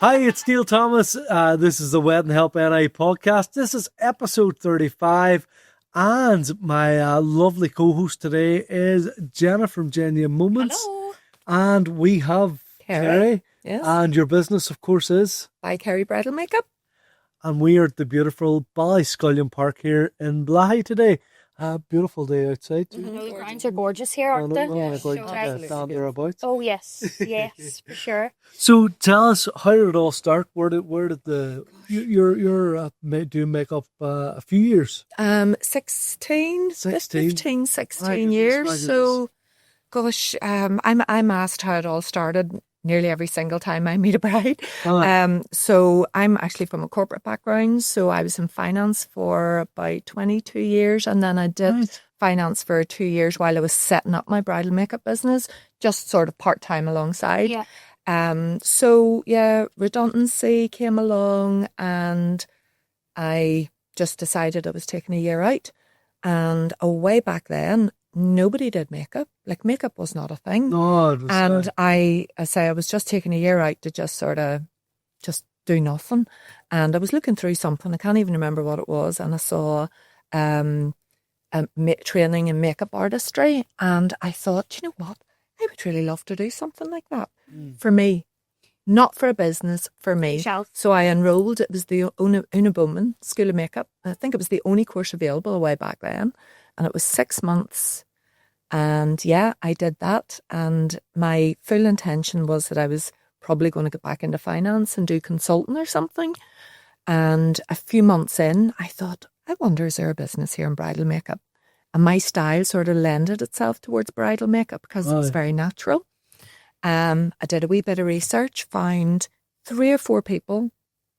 Hi, it's Neil Thomas. This is the Wedding Help NI podcast. This is episode 35. And my lovely co-host today is Jenna from Jenna Moments. Hello. And we have Kerri. Yes. And your business, of course, is By Kerri Bridal Makeup. And we are at the beautiful Ballyscullion Park here in Blythe today. Beautiful day outside. The grounds are gorgeous here, aren't they? Down thereabouts. Oh yes, yes, for sure. So tell us, how did it all start? Where did you're doing makeup a few years? 16 years. Right. So, gosh, I'm asked how it all started nearly every single time I meet a bride. So I'm actually from a corporate background. So I was in finance for about 22 years, and then I did finance for 2 years while I was setting up my bridal makeup business, just sort of part-time alongside. Yeah. So yeah, redundancy came along and I just decided I was taking a year out. And way back then, nobody did makeup. Like, makeup was not a thing. No, it was, and I was just taking a year out to just sort of just do nothing. And I was looking through something, I can't even remember what it was, and I saw training in makeup artistry, and I thought, you know what, I would really love to do something like that for me. Not for a business, for me. Yourself. So I enrolled. It was the Una Bowman School of Makeup. I think it was the only course available way back then. And it was 6 months. And yeah, I did that. And my full intention was that I was probably going to get back into finance and do consulting or something. And a few months in, I thought, I wonder, is there a business here in bridal makeup? And my style sort of lended itself towards bridal makeup because it was very natural. I did a wee bit of research, found 3 or 4 people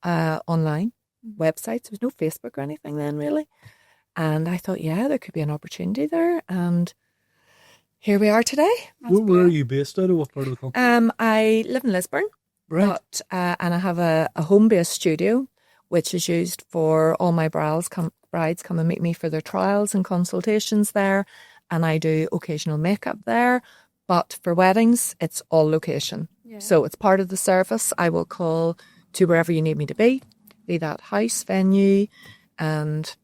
online, websites. There was no Facebook or anything then, really. And I thought, yeah, there could be an opportunity there. And here we are today. Where are you based out of? What part of the country? I live in Lisburn. Right. But, and I have a home-based studio, which is used for all my brides come and meet me for their trials and consultations there. And I do occasional makeup there. But for weddings, it's all location. Yeah. So it's part of the service. I will call to wherever you need me to be that house, venue, and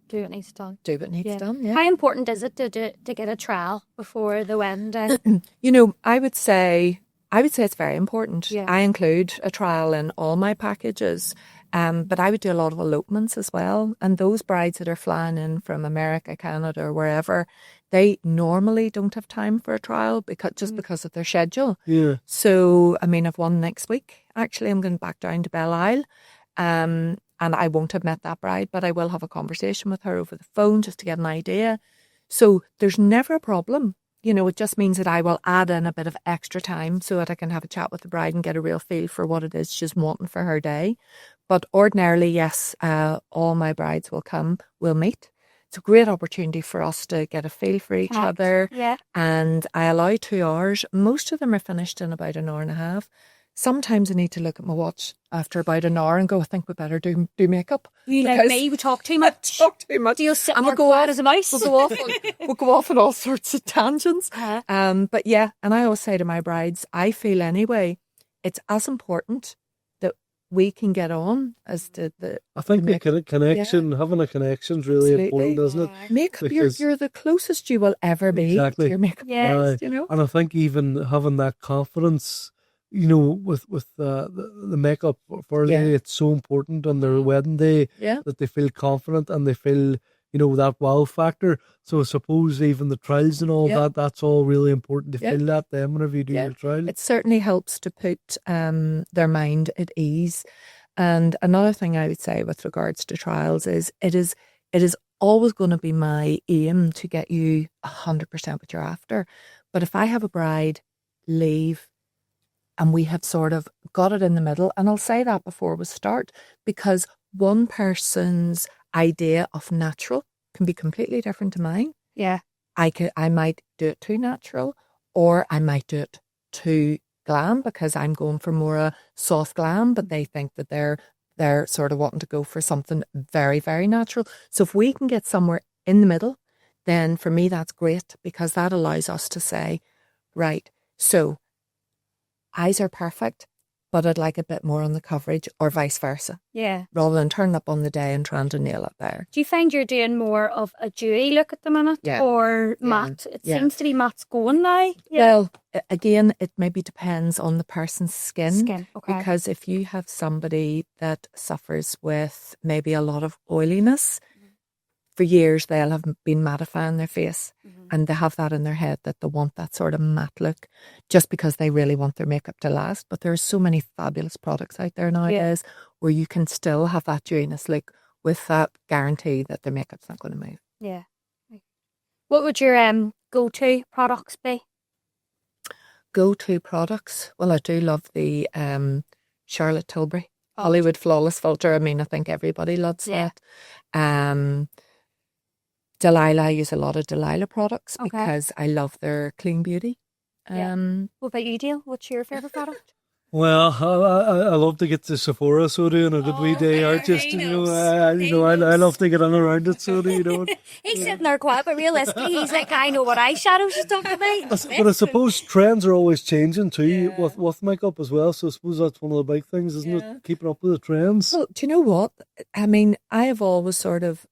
do what needs done. Do what needs done, yeah. How important is it to get a trial before the wedding day? You know, I would say it's very important. Yeah. I include a trial in all my packages. But I would do a lot of elopements as well. And those brides that are flying in from America, Canada, or wherever, they normally don't have time for a trial because of their schedule. Yeah. So, I mean, I've one next week. Actually, I'm going back down to Belle-Isle. And I won't have met that bride, but I will have a conversation with her over the phone just to get an idea. So there's never a problem. You know, it just means that I will add in a bit of extra time so that I can have a chat with the bride and get a real feel for what it is she's wanting for her day. But ordinarily, yes, all my brides will come, we'll meet. It's a great opportunity for us to get a feel for each other. Yeah. And I allow 2 hours. Most of them are finished in about an hour and a half. Sometimes I need to look at my watch after about an hour and go, I think we better do makeup. You like me, we talk too much. Talk too much. Do you sit and and go out as a mouse? We'll go off on all sorts of tangents. But yeah, and I always say to my brides, I feel anyway, it's as important that we can get on as to the... I think the connection, having a connection is really important, isn't it? Makeup, you're the closest you will ever be to your makeup artist, you know? And I think even having that confidence, you know, with the makeup for a lady, it's so important on their wedding day that they feel confident and they feel, you know, that wow factor. So I suppose even the trials and all that's all really important to feel that then whenever you do your trial. It certainly helps to put their mind at ease. And another thing I would say with regards to trials is it is always going to be my aim to get you 100% what you're after. But if I have a bride leave and we have sort of got it in the middle, and I'll say that before we start, because one person's idea of natural can be completely different to mine. Yeah. I might do it too natural, or I might do it too glam because I'm going for more a soft glam, but they think that they're sort of wanting to go for something very, very natural. So if we can get somewhere in the middle, then for me that's great, because that allows us to say, right, so eyes are perfect, but I'd like a bit more on the coverage, or vice versa. Yeah. Rather than turning up on the day and trying to nail it there. Do you find you're doing more of a dewy look at the minute, or matte? It seems to be matte's going now. Yeah. Well, again, it maybe depends on the person's skin. Okay. Because if you have somebody that suffers with maybe a lot of oiliness, for years they'll have been mattifying their face, and they have that in their head that they want that sort of matte look just because they really want their makeup to last. But there are so many fabulous products out there nowadays where you can still have that dewiness look with that guarantee that their makeup's not going to move. Yeah. What would your go-to products be? Go-to products? Well, I do love the Charlotte Tilbury Hollywood Flawless Filter. I mean, I think everybody loves that. Delilah, I use a lot of Delilah products because I love their clean beauty. What about you, Dale? What's your favourite product? Well, I love to get the Sephora soda on a good wee day out. Just I love to get on around it soda. He's sitting there quiet, but realistically, he's like, I know what eyeshadow she's talking about. But I suppose trends are always changing too with makeup as well. So I suppose that's one of the big things, isn't it? Keeping up with the trends. Well, do you know what? I mean, I have always sort of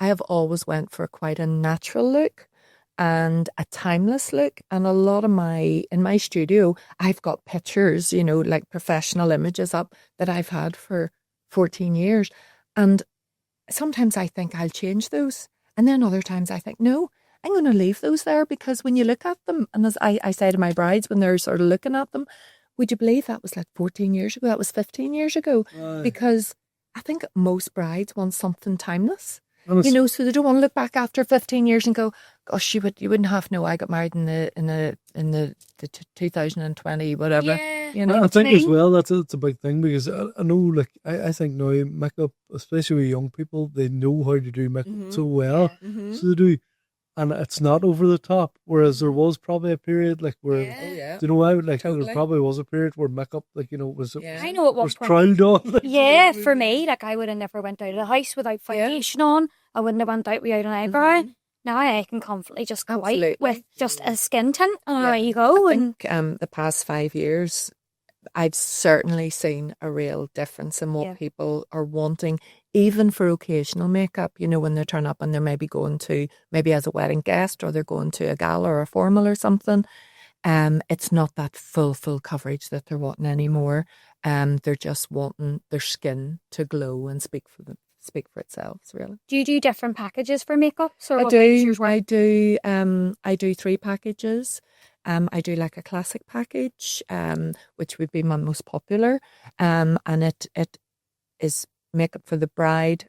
I have always went for quite a natural look and a timeless look. And a lot of in my studio, I've got pictures, like professional images up that I've had for 14 years. And sometimes I think I'll change those. And then other times I think, no, I'm going to leave those there, because when you look at them, and as I say to my brides when they're sort of looking at them, would you believe that was like 14 years ago? That was 15 years ago. Because I think most brides want something timeless. So they don't want to look back after 15 years and go, gosh, you wouldn't have to know I got married in the 2020 whatever. I think as well that's a big thing, because I know, like, I think now makeup, especially with young people, they know how to do makeup so well, so they do, and it's not over the top. Whereas there was probably a period like where, there probably was a period where makeup, was I know was trialed on. For me, like, I would have never went out of the house without foundation on. I wouldn't have went out without an eyebrow. Now I can confidently just go out with just a skin tint, and there you go. I think the past 5 years, I've certainly seen a real difference in what people are wanting, even for occasional makeup, when they turn up and they're maybe going to, maybe as a wedding guest, or they're going to a gala or a formal or something. It's not that full coverage that they're wanting anymore. They're just wanting their skin to glow and speak for itself, really. Do you do different packages for makeups? Or I do 3 packages. I do like a classic package, which would be my most popular. And it is makeup for the bride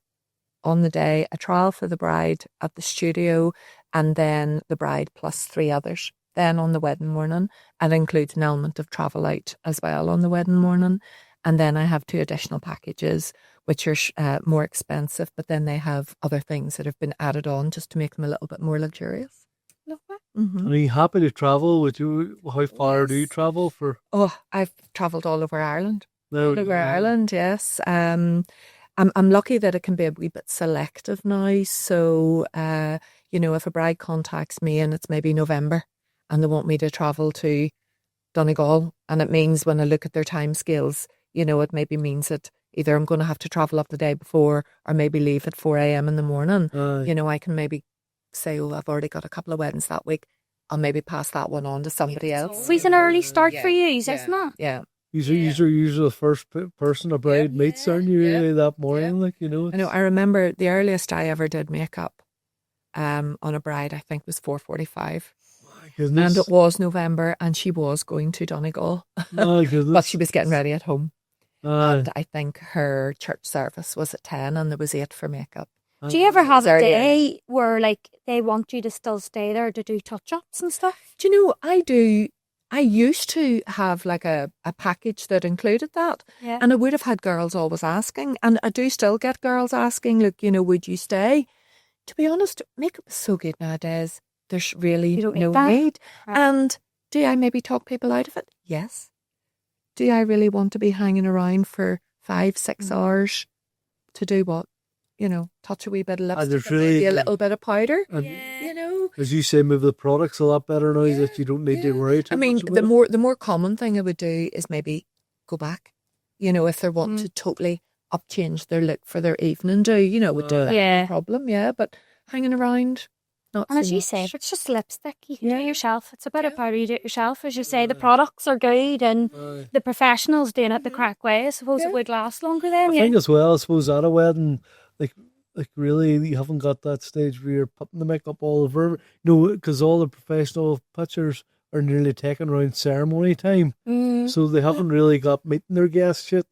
on the day, a trial for the bride at the studio, and then the bride plus 3 others. Then on the wedding morning, it includes an element of travel out as well on the wedding morning. And then I have 2 additional packages, which are more expensive, but then they have other things that have been added on just to make them a little bit more luxurious. Love that. Are you happy to travel? How far do you travel for? Oh, I've travelled all over Ireland. Ireland, yes. I'm lucky that it can be a wee bit selective now. So, if a bride contacts me and it's maybe November and they want me to travel to Donegal, and it means when I look at their time scales, it maybe means that either I'm going to have to travel up the day before or maybe leave at 4 a.m. in the morning. I can maybe say, I've already got a couple of weddings that week. I'll maybe pass that one on to somebody else. Always an early start for you, isn't it? Yeah. Usually the first person a bride meets, aren't you, that morning? I know. I remember the earliest I ever did makeup on a bride, I think, was 4:45. And it was November, and she was going to Donegal. But she was getting ready at home. And I think her church service was at 10 and there was 8 for makeup. Do you ever have a day where, like, they want you to still stay there to do touch-ups and stuff? Do you know, I do. I used to have like a package that included that. Yeah. And I would have had girls always asking. And I do still get girls asking, look, would you stay? To be honest, makeup is so good nowadays. There's really no need. Right. And do I maybe talk people out of it? Yes. Do I really want to be hanging around for 5-6 hours to do what? touch a wee bit of lipstick, really, maybe a little bit of powder. And Yeah. as you say, maybe the product's a lot better now that you don't need to worry too much about the more common thing I would do is maybe go back. If they want to totally change their look for their evening do, would do that. Yeah. No problem, but hanging around, not And so as you much. say, if it's just lipstick, you can do it yourself. It's a bit of powder, you do it yourself. As you say, the products are good and the professionals doing it the correct way. I suppose it would last longer then. I think as well, I suppose at a wedding, like really, you haven't got that stage where you're putting the makeup all over, because all the professional pictures are nearly taken around ceremony time. So they haven't really got meeting their guests yet.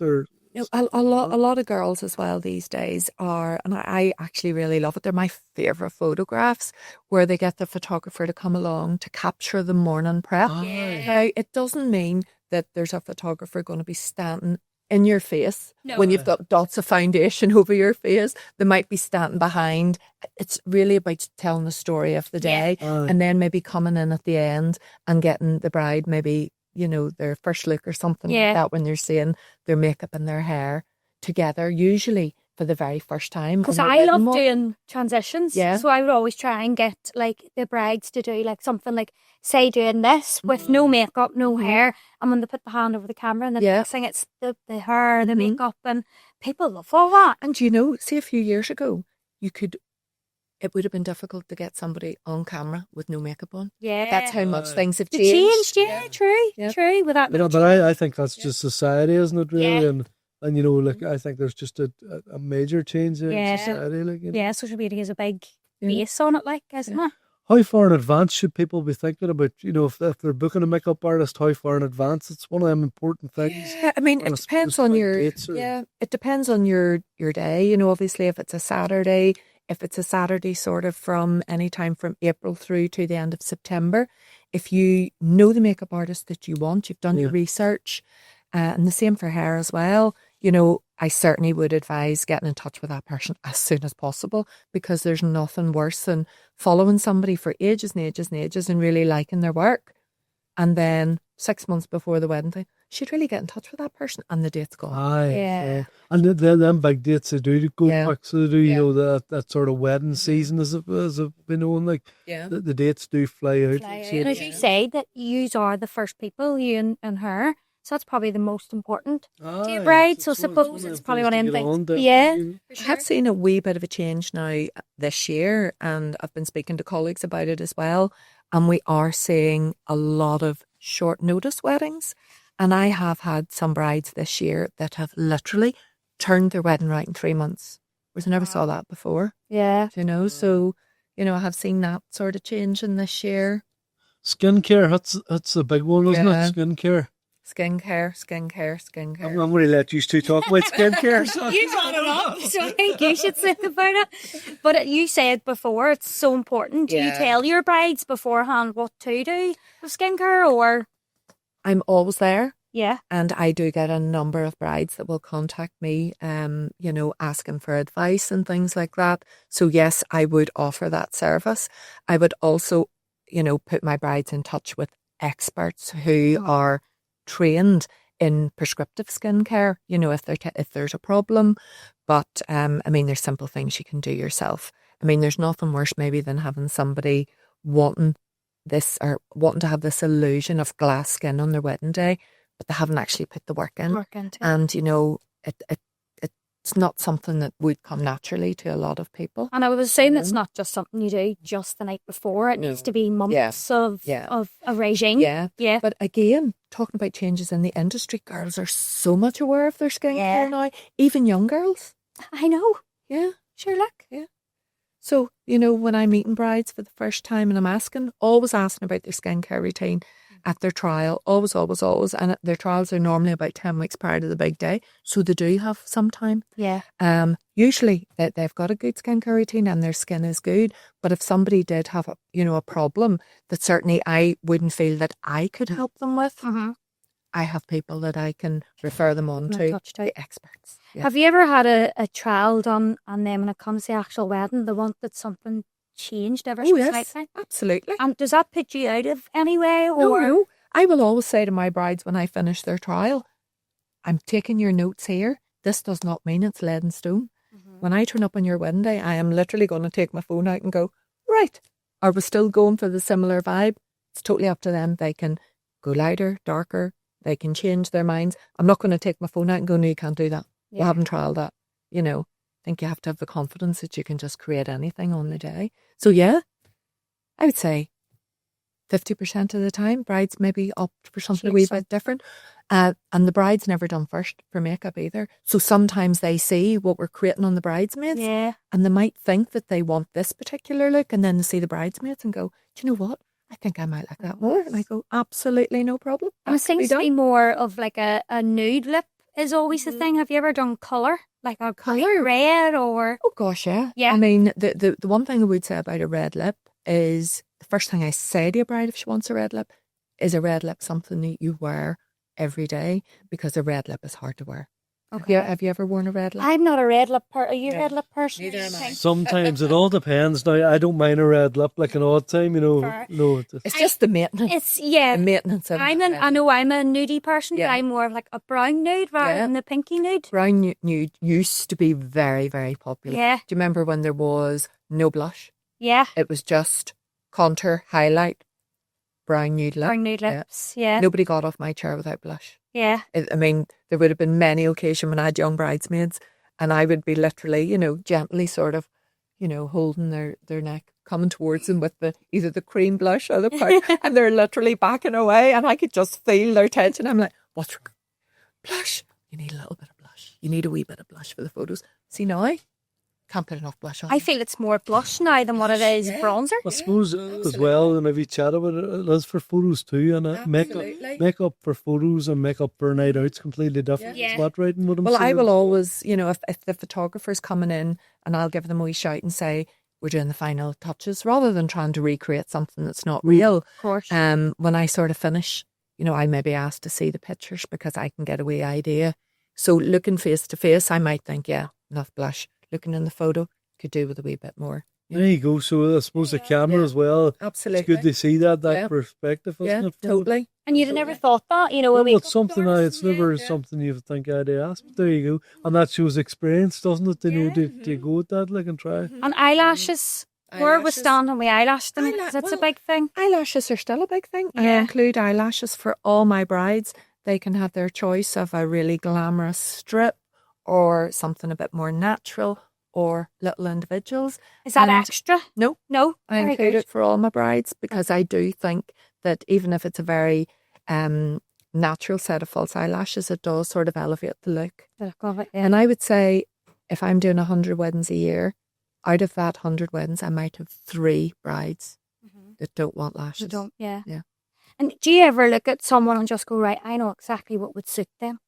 A lot of girls as well these days are, and I actually really love it. They're my favourite photographs where they get the photographer to come along to capture the morning prep. Now, it doesn't mean that there's a photographer going to be standing in your face when you've got dots of foundation over your face. They might be standing behind. It's really about telling the story of the day and then maybe coming in at the end and getting the bride maybe their first look or something like that when they're seeing their makeup and their hair together, usually for the very first time. Because I love doing transitions. Yeah. So I would always try and get like the brides to do like something like, say, doing this with no makeup, no hair. And when they put the hand over the camera and the next thing, it's the hair, the makeup, and people love all that. And see, a few years ago, it would have been difficult to get somebody on camera with no makeup on. Yeah. That's how much things have changed. changed. True. With that. But I think that's just society, isn't it, really? And I think there's just a major change in society. Yeah, social media has a big base on it, isn't it? How far in advance should people be thinking about, if they're booking a makeup artist, how far in advance? It's one of them important things. Yeah, it depends on it depends on your day. Obviously, if it's a Saturday sort of from any time from April through to the end of September, if you know the makeup artist that you want, you've done your research, and the same for hair as well, I certainly would advise getting in touch with that person as soon as possible, because there's nothing worse than following somebody for ages and ages and ages and really liking their work. And then 6 months before the wedding day, she'd really get in touch with that person and the date's gone. And them big dates, they do go quick. So they do, that sort of wedding season, as I've been known, the dates do fly out. And as you say, that you are the first people, you and her. So that's probably the most important to your bride. So I suppose it's probably one of them things. I have seen a wee bit of a change now this year, and I've been speaking to colleagues about it as well. And we are seeing a lot of short notice weddings. And I have had some brides this year that have literally turned their wedding right in 3 months. Whereas I never saw that before. Yeah. So, I have seen that sort of change in this year. Skincare, that's a big one, isn't it? Skincare. Skincare. I'm going to let you two talk about skincare. You brought it up, so I think you should say about it. But you said before, it's so important. Do you tell your brides beforehand what to do with skincare, or? I'm always there. Yeah. And I do get a number of brides that will contact me, asking for advice and things like that. So yes, I would offer that service. I would also, put my brides in touch with experts who are trained in prescriptive skincare, if there's a problem. But, there's simple things you can do yourself. There's nothing worse maybe than having somebody wanting to have this illusion of glass skin on their wedding day, but they haven't actually put the work in. And, it's not something that would come naturally to a lot of people. And I was saying it's not just something you do just the night before. It needs to be months of a regime. Yeah. But again, talking about changes in the industry, girls are so much aware of their skincare now. Even young girls. I know. Yeah. Sure, look. Yeah. So, when I'm meeting brides for the first time and I'm always asking about their skincare routine at their trial, always. And their trials are normally about 10 weeks prior to the big day. So they do have some time. Yeah. Usually they've got a good skincare routine and their skin is good. But if somebody did have a problem that certainly I wouldn't feel that I could help them with, I have people that I can refer them on to the experts. Yeah. Have you ever had a trial done on them when it comes to the actual wedding? They wanted something changed ever so slightly? Absolutely. And does that put you out of any way? Or? No. I will always say to my brides when I finish their trial, I'm taking your notes here. This does not mean it's lead and stone. When I turn up on your wedding day, I am literally going to take my phone out and go, right, are we still going for the similar vibe? It's totally up to them. They can go lighter, darker. They can change their minds. I'm not going to take my phone out and go, no, you can't do that. We haven't trialled that. You know, I think you have to have the confidence that you can just create anything on the day. So yeah, I would say 50% of the time, brides maybe opt for something a wee bit different. And the bride's never done first for makeup either. So sometimes they see what we're creating on the bridesmaids and they might think that they want this particular look, and then they see the bridesmaids and go, do you know what? I think I might like that more. And I go, absolutely no problem. And it seems to be more of like a nude lip is always the thing. Have you ever done colour? Like a colour red or... Oh gosh, yeah. I mean, the one thing I would say about a red lip is the first thing I say to a bride if she wants a red lip is a red lip something that you wear every day, because a red lip is hard to wear. Okay. Have you ever worn a red lip? I'm not a red lip person. Are you a red lip person? Neither am I. Sometimes it all depends. Now, I don't mind a red lip like an odd time, you know. No, it's just the maintenance. The maintenance of I know I'm a nudie person, but I'm more of like a brown nude rather than the pinky nude. Brown nude used to be very, very popular. Yeah. Do you remember when there was no blush? Yeah. It was just contour, highlight, brown nude lip. Brown nude lips, yeah. Nobody got off my chair without blush. Yeah. I mean, there would have been many occasions when I had young bridesmaids and I would be literally, you know, gently sort of, you know, holding their neck, coming towards them with either the cream blush or the powder, and they're literally backing away, and I could just feel their tension. I'm like, what's blush? You need a little bit of blush. You need a wee bit of blush for the photos. See now? Can't put enough blush on. I feel it's more blush now than what it is bronzer. I suppose as well, and if you chat about it, it is for photos too, and makeup for photos and makeup for night out's completely different. Yeah. Is that right? In what I'm saying? I will always, you know, if the photographer's coming in, and I'll give them a wee shout and say, we're doing the final touches, rather than trying to recreate something that's not real. Of course. When I sort of finish, you know, I may be asked to see the pictures because I can get a wee idea. So looking face to face, I might think, enough blush. Looking in the photo, could do with a wee bit more. There you go. So I suppose the camera as well. Absolutely. It's good to see that perspective, isn't it? Totally. And you'd have never thought that, you know. It's something it's never something you think I'd ask. But there you go. And that shows experience, doesn't it? You know, to go with that, like, and try. And eyelashes. Where we stand on we eyelash them, because that's a big thing. Eyelashes are still a big thing. I include eyelashes for all my brides. They can have their choice of a really glamorous strip or something a bit more natural, or little individuals. Is that extra? No. I include it for all my brides, because I do think that even if it's a very natural set of false eyelashes, it does sort of elevate the look. And I would say if I'm doing 100 weddings a year, out of that 100 weddings, I might have 3 brides that don't want lashes. Yeah. And do you ever look at someone and just go, right, I know exactly what would suit them?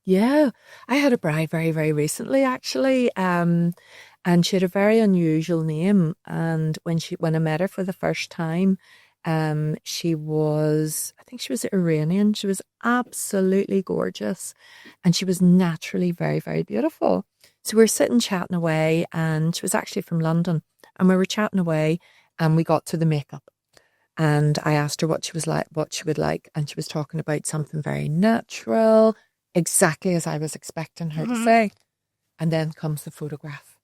Yeah, I had a bride very, very recently, actually, and she had a very unusual name. And when I met her for the first time, she was Iranian. She was absolutely gorgeous, and she was naturally very, very beautiful. So we were sitting chatting away, and she was actually from London, and we were chatting away, and we got to the makeup. And I asked her what she would like, and she was talking about something very natural, exactly as I was expecting her to say. And then comes the photograph,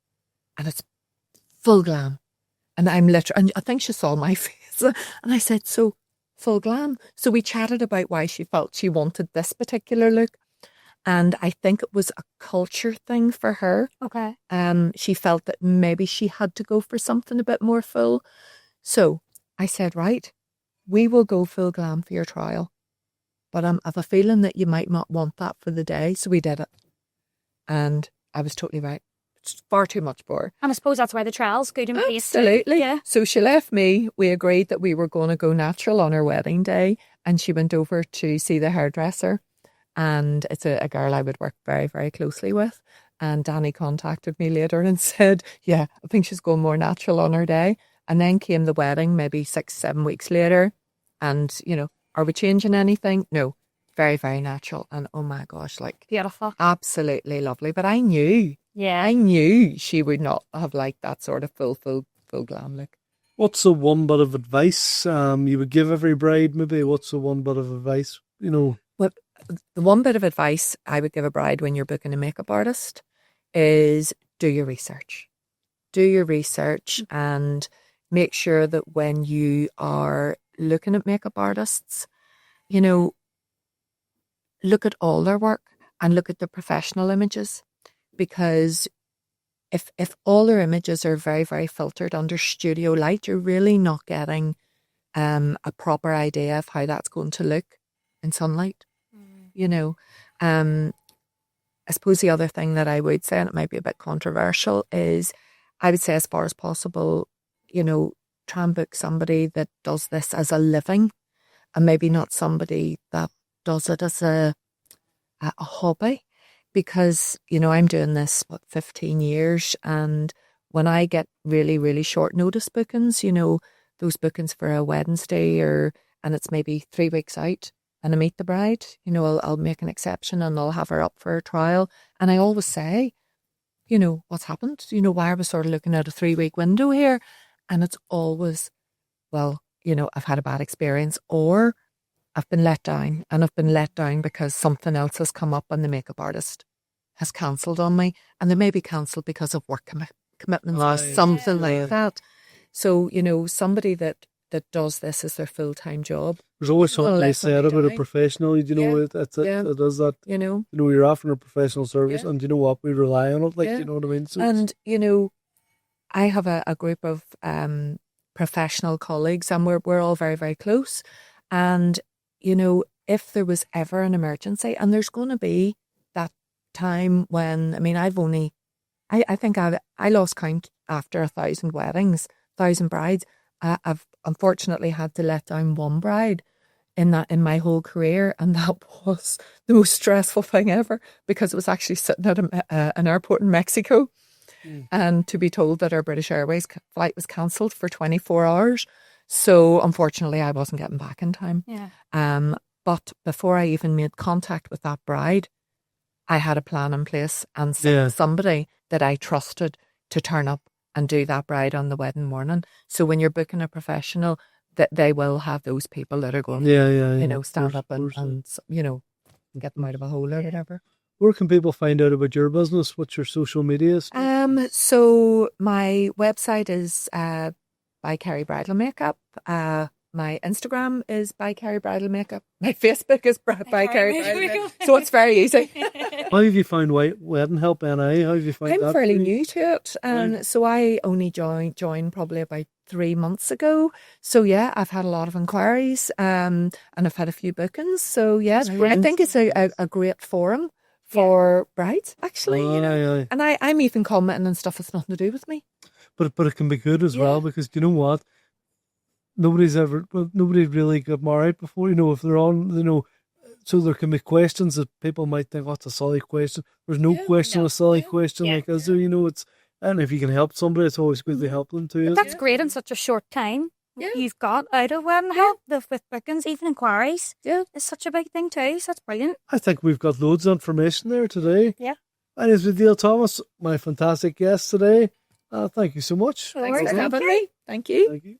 and it's full glam. And I'm literally, and I think she saw my face, and I said, so full glam. So we chatted about why she felt she wanted this particular look. And I think it was a culture thing for her. Okay. She felt that maybe she had to go for something a bit more full. So I said, right, we will go full glam for your trial. But I have a feeling that you might not want that for the day. So we did it. And I was totally right. It's far too much for her. And I suppose that's why the trial's good and paced. Absolutely. Yeah. So she left me. We agreed that we were going to go natural on her wedding day. And she went over to see the hairdresser. And it's a girl I would work very, very closely with. And Danny contacted me later and said, I think she's going more natural on her day. And then came the wedding maybe 6-7 weeks later. And, are we changing anything? No. Very, very natural. And oh my gosh, like beautiful. Absolutely lovely. But I knew. Yeah. I knew she would not have liked that sort of full glam look. What's the one bit of advice you would give every bride, maybe? What's the one bit of advice, Well, the one bit of advice I would give a bride when you're booking a makeup artist is do your research. Do your research and make sure that when you are looking at makeup artists, you know, look at all their work and look at the professional images, because if all their images are very, very filtered under studio light, you're really not getting a proper idea of how that's going to look in sunlight. You know, I suppose the other thing that I would say, and it might be a bit controversial, is I would say as far as possible, you know, try and book somebody that does this as a living and maybe not somebody that does it as a hobby. Because, you know, I'm doing this, 15 years, and when I get really, really short notice bookings, you know, those bookings for a Wednesday and it's maybe 3 weeks out and I meet the bride, you know, I'll make an exception and I'll have her up for a trial. And I always say, you know, what's happened? You know, why are we sort of looking at a 3-week window here? And it's always, well, you know, I've had a bad experience, or I've been let down, and I've been let down because something else has come up and the makeup artist has cancelled on me, and they may be cancelled because of work commitments or something like that. So, you know, somebody that does this as their full-time job. There's always something they said about a professional, you know, it does that. You know, you're offering a professional service, and you know what, we rely on it, like, you know what I mean? So and, you know, I have a group of professional colleagues, and we're all very, very close. And, you know, if there was ever an emergency, and there's going to be that time when, I mean, I think I lost count after 1,000 weddings, 1,000 brides. I've unfortunately had to let down one bride in my whole career, and that was the most stressful thing ever, because it was actually sitting at an airport in Mexico, and to be told that our British Airways flight was cancelled for 24 hours. So unfortunately, I wasn't getting back in time. Yeah. But before I even made contact with that bride, I had a plan in place and somebody that I trusted to turn up and do that bride on the wedding morning. So when you're booking a professional, that they will have those people that are going, you know, stand up and you know, get them out of a hole or whatever. Where can people find out about your business? What's your social medias? So my website is By Kerri Bridal Makeup. My Instagram is By Kerri Bridal Makeup. My Facebook is By Kerri Bridal Makeup. So it's very easy. How have you found wedding help, NI? How have you found that? I'm fairly new to it. So I only joined probably about 3 months ago. So yeah, I've had a lot of inquiries and I've had a few bookings. So yeah, I think it's a great forum for brides, actually. You know? And I'm even commenting and stuff that's nothing to do with me. But it can be good as well, because you know what? Nobody really got married before, you know, if they're on, you know, so there can be questions that people might think, what's a silly question? There's no question, a silly question, like, is there, you know, and if you can help somebody, it's always good to help them too. But that's great in such a short time. Yeah. You've got out of wedding help with bookings, even inquiries. Yeah. It's such a big thing too, so that's brilliant. I think we've got loads of information there today. Yeah. And it's with Dale Thomas, my fantastic guest today. Thank you so much. Thanks for having me. Thank you.